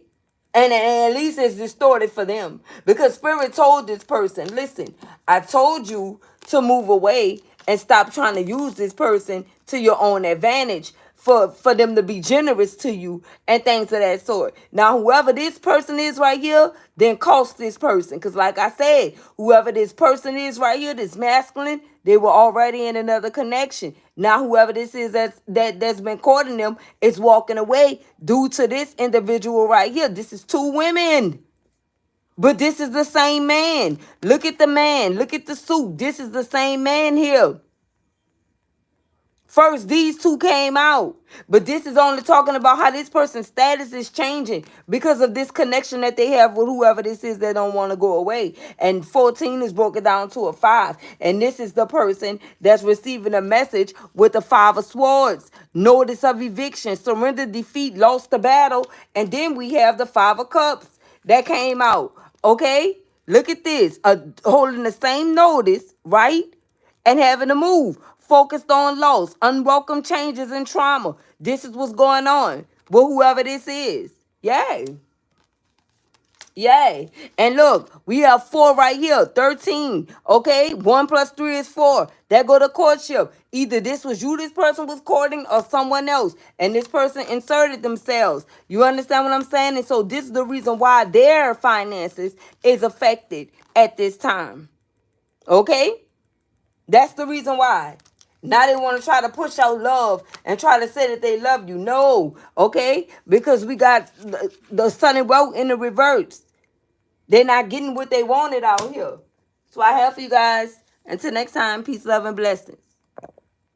And at least it's distorted for them. Because Spirit told this person, listen, I told you to move away and stop trying to use this person to your own advantage for them to be generous to you and things of that sort. Now, whoever this person is right here, then cost this person. Because like I said, whoever this person is right here, this masculine, they were already in another connection. Now, whoever this is that's been courting them is walking away due to this individual right here. This is two women. But this is the same man. Look at the man. Look at the suit. This is the same man here. First, these two came out, but this is only talking about how this person's status is changing because of this connection that they have with whoever this is that don't want to go away. And 14 is broken down to a 5. And this is the person that's receiving a message with the 5 of swords. Notice of eviction, surrender, defeat, lost the battle. And then we have the 5 of cups that came out. Okay? Look at this. Holding the same notice, right? And having to move. Focused on loss, unwelcome changes, and trauma. This is what's going on with whoever this is. Yay. Yay. And look, we have 4 right here. 13. Okay? 1 plus 3 is 4. That go to courtship. Either this was you, this person was courting, or someone else. And this person inserted themselves. You understand what I'm saying? And so this is the reason why their finances is affected at this time. Okay? That's the reason why. Now they want to try to push out love and try to say that they love you. No, okay? Because we got the sun and wealth in the reverse. They're not getting what they wanted out here. So I have for you guys. Until next time, peace, love, and blessings.